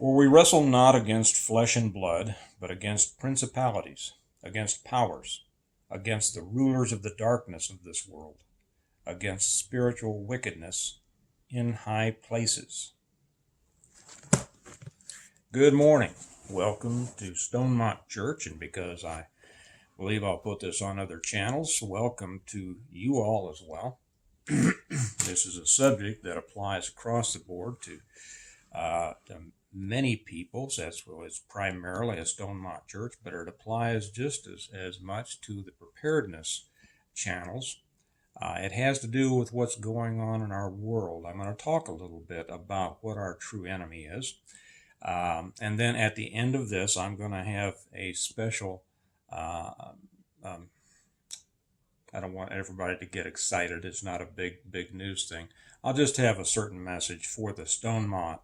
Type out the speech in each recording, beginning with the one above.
For we wrestle not against flesh and blood, but against principalities, against powers, against the rulers of the darkness of this world, against spiritual wickedness in high places. Good morning. Welcome to Stonemont Church, and because I believe I'll put this on other channels, welcome to you all as well. This is a subject that applies across the board to many people. That's well, it's primarily a Stonemont Church, but it applies just as much to the Preparedness channels. It has to do with what's going on in our world. I'm going to talk a little bit about what our true enemy is. And then at the end of this, I'm going to have a special, I don't want everybody to get excited. It's not a big news thing. I'll just have a certain message for the Stonemont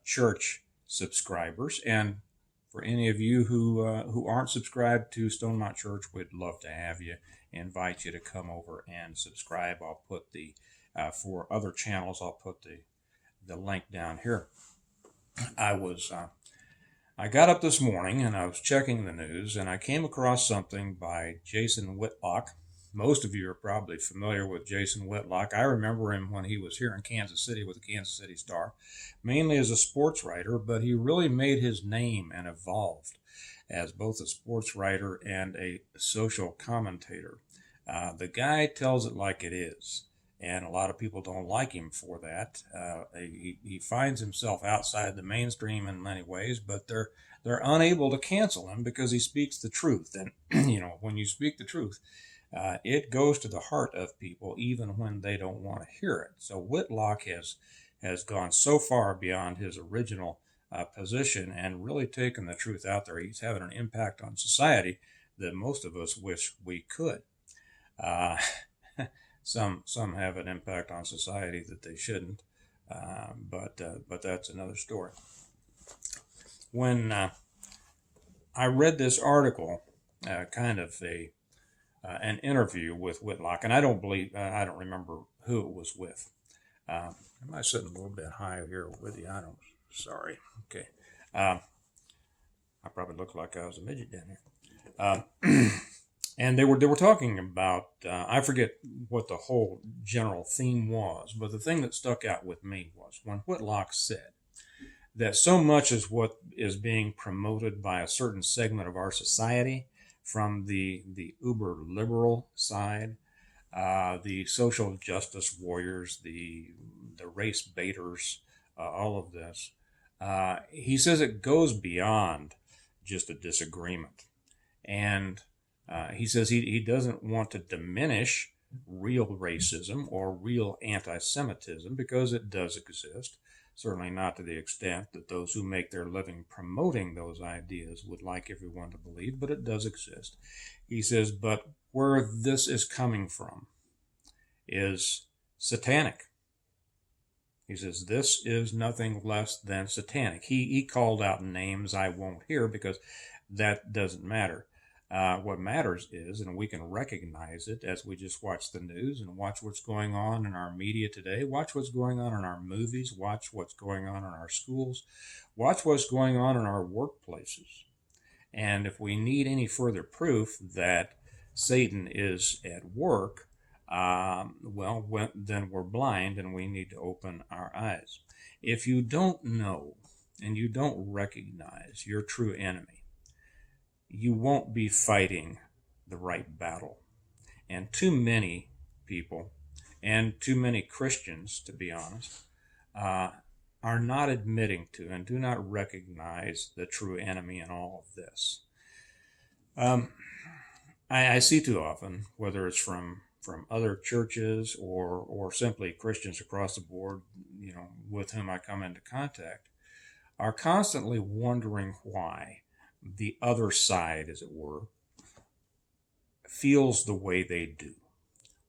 Church subscribers. And for any of you who aren't subscribed to Stonemont Church, we'd love to have you, invite you to come over and subscribe. I'll put for other channels, I'll put the link down here. I got up this morning and I was checking the news, and I came across something by Jason Whitlock. Most of you are probably familiar with Jason Whitlock. I remember him when he was here in Kansas City with the Kansas City Star, mainly as a sports writer, but he really made his name and evolved as both a sports writer and a social commentator. The guy tells it like it is, and a lot of people don't like him for that. He finds himself outside the mainstream in many ways, but they're unable to cancel him because he speaks the truth. And when you speak the truth, it goes to the heart of people even when they don't want to hear it. So Whitlock has gone so far beyond his original position and really taken the truth out there. He's having an impact on society that most of us wish we could. Some have an impact on society that they shouldn't, but that's another story. When I read this article, kind of an interview with Whitlock, and I don't remember who it was with. Am I sitting a little bit high here with you? Sorry. Okay. I probably look like I was a midget down here. And they were talking about, I forget what the whole general theme was, but the thing that stuck out with me was when Whitlock said that so much is what is being promoted by a certain segment of our society, from the uber liberal side, the social justice warriors, the race baiters, all of this. He says it goes beyond just a disagreement. And he says he doesn't want to diminish real racism or real anti-Semitism, because it does exist. Certainly not to the extent that those who make their living promoting those ideas would like everyone to believe, but it does exist. He says, but where this is coming from is satanic. He says, this is nothing less than satanic. He called out names I won't hear because that doesn't matter. What matters is, and we can recognize it as we just watch the news and watch what's going on in our media today, watch what's going on in our movies, watch what's going on in our schools, watch what's going on in our workplaces. And if we need any further proof that Satan is at work, then we're blind and we need to open our eyes. If you don't know and you don't recognize your true enemy, you won't be fighting the right battle. And too many people, and too many Christians, to be honest, are not admitting to and do not recognize the true enemy in all of this. I see too often, whether it's from other churches or simply Christians across the board, with whom I come into contact, are constantly wondering why the other side, as it were, feels the way they do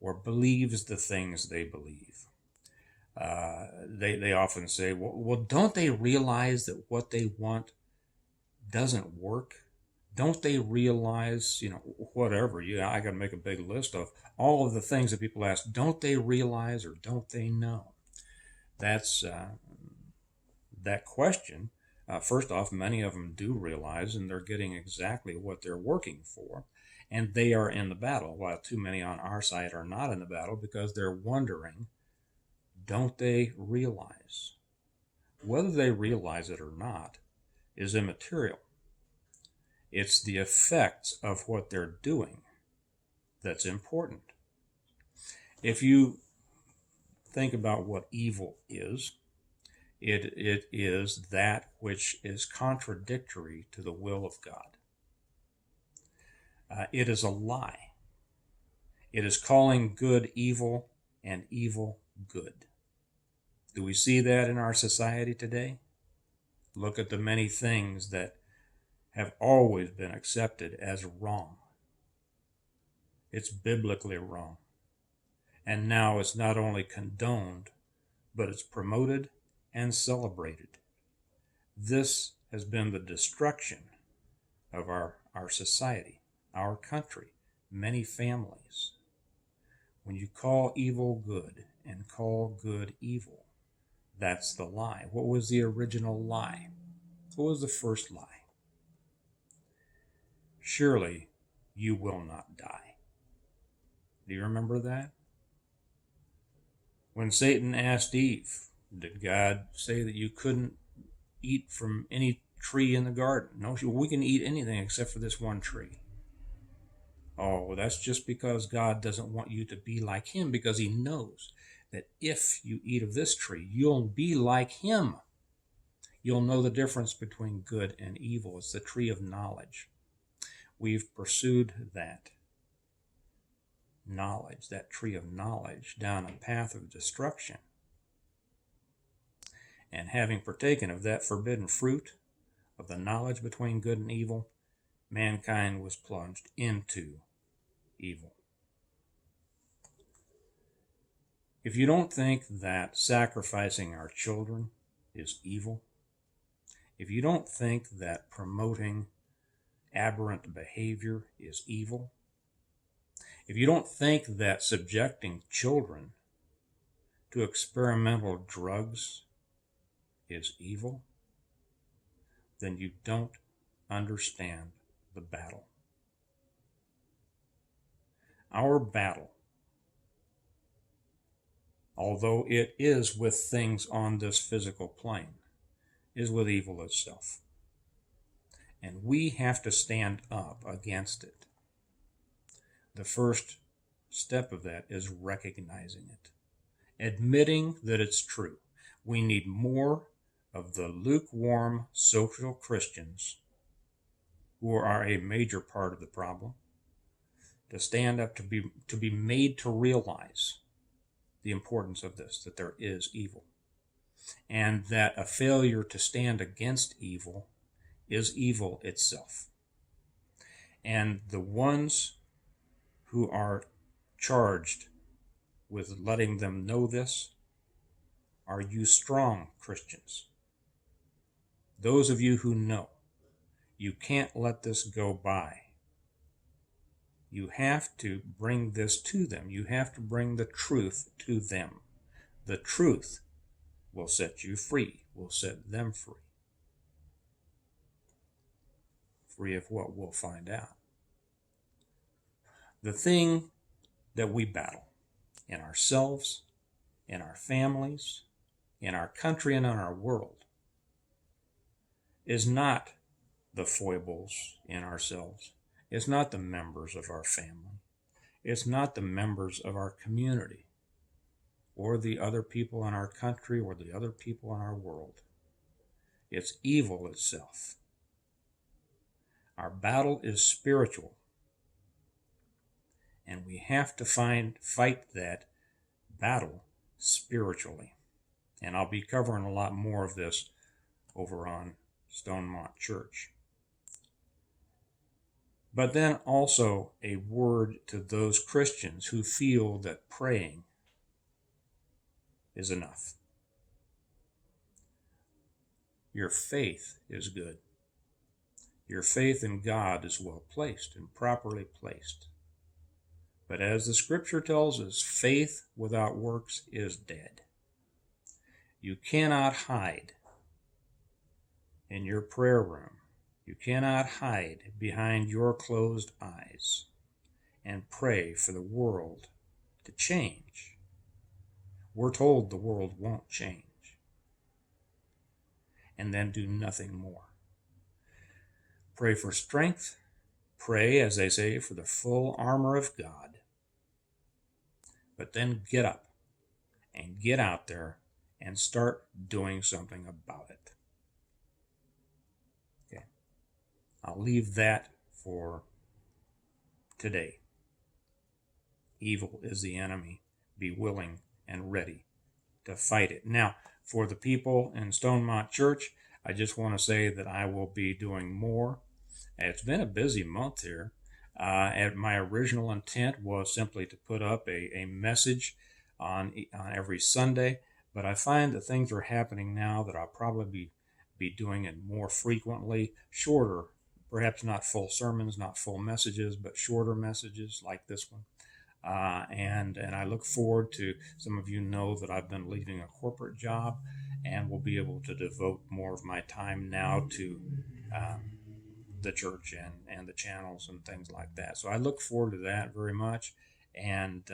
or believes the things they believe. They often say, well, don't they realize that what they want doesn't work? Don't they realize, whatever, I got to make a big list of all of the things that people ask, don't they realize or don't they know? That's that question First off, many of them do realize, and they're getting exactly what they're working for, and they are in the battle, while too many on our side are not in the battle because they're wondering, don't they realize? Whether they realize it or not is immaterial. It's the effects of what they're doing that's important. If you think about what evil is, it is that which is contradictory to the will of God. It is a lie. It is calling good evil and evil good. Do we see that in our society today? Look at the many things that have always been accepted as wrong. It's biblically wrong. And now it's not only condoned, but it's promoted and celebrated. This has been the destruction of our society, our country, many families. When you call evil good and call good evil, that's the lie. What was the original lie? What was the first lie? Surely you will not die. Do you remember that? When Satan asked Eve, did God say that you couldn't eat from any tree in the garden? No, we can eat anything except for this one tree. Oh, that's just because God doesn't want you to be like him, because he knows that if you eat of this tree, you'll be like him. You'll know the difference between good and evil. It's the tree of knowledge. We've pursued that knowledge, that tree of knowledge, down a path of destruction. And having partaken of that forbidden fruit of the knowledge between good and evil, mankind was plunged into evil. If you don't think that sacrificing our children is evil, if you don't think that promoting aberrant behavior is evil, if you don't think that subjecting children to experimental drugs is evil, then you don't understand the battle. Our battle, although it is with things on this physical plane, is with evil itself. And we have to stand up against it. The first step of that is recognizing it, admitting that it's true. We need more of the lukewarm social Christians, who are a major part of the problem, to stand up, to be made to realize the importance of this, that there is evil, and that a failure to stand against evil is evil itself. And the ones who are charged with letting them know this are you strong Christians. Those of you who know, you can't let this go by. You have to bring this to them. You have to bring the truth to them. The truth will set you free, will set them free. Free of what? We'll find out. The thing that we battle in ourselves, in our families, in our country, and in our world is not the foibles in ourselves. It's not the members of our family. It's not the members of our community or the other people in our country or the other people in our world. It's evil itself. Our battle is spiritual, and we have to fight that battle spiritually. And I'll be covering a lot more of this over on Stonemont Church. But then also a word to those Christians who feel that praying is enough. Your faith is good. Your faith in God is well placed and properly placed. But as the scripture tells us, faith without works is dead. You cannot hide in your prayer room. You cannot hide behind your closed eyes and pray for the world to change. We're told the world won't change. And then do nothing more. Pray for strength. Pray, as they say, for the full armor of God. But then get up and get out there and start doing something about it. Okay. I'll leave that for today. Evil is the enemy. Be willing and ready to fight it. Now, for the people in Stonemont Church, I just want to say that I will be doing more. It's been a busy month here. And my original intent was simply to put up a message on every Sunday, but I find that things are happening now that I'll probably be doing it more frequently, shorter, perhaps not full sermons, not full messages, but shorter messages like this one. And I look forward to, some of you know that I've been leaving a corporate job and will be able to devote more of my time now to the church and the channels and things like that. So I look forward to that very much. And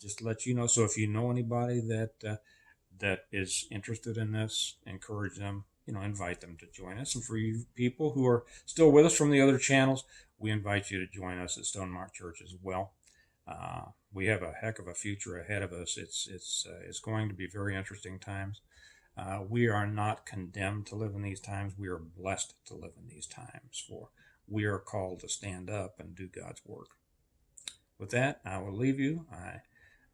just to let you know, so if you know anybody that is interested in this, encourage them, invite them to join us. And for you people who are still with us from the other channels, we invite you to join us at Stonemont Church as well. We have a heck of a future ahead of us. It's going to be very interesting times. We are not condemned to live in these times. We are blessed to live in these times, for we are called to stand up and do God's work. With that, I will leave you.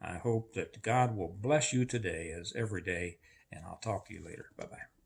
I hope that God will bless you today as every day, and I'll talk to you later. Bye-bye.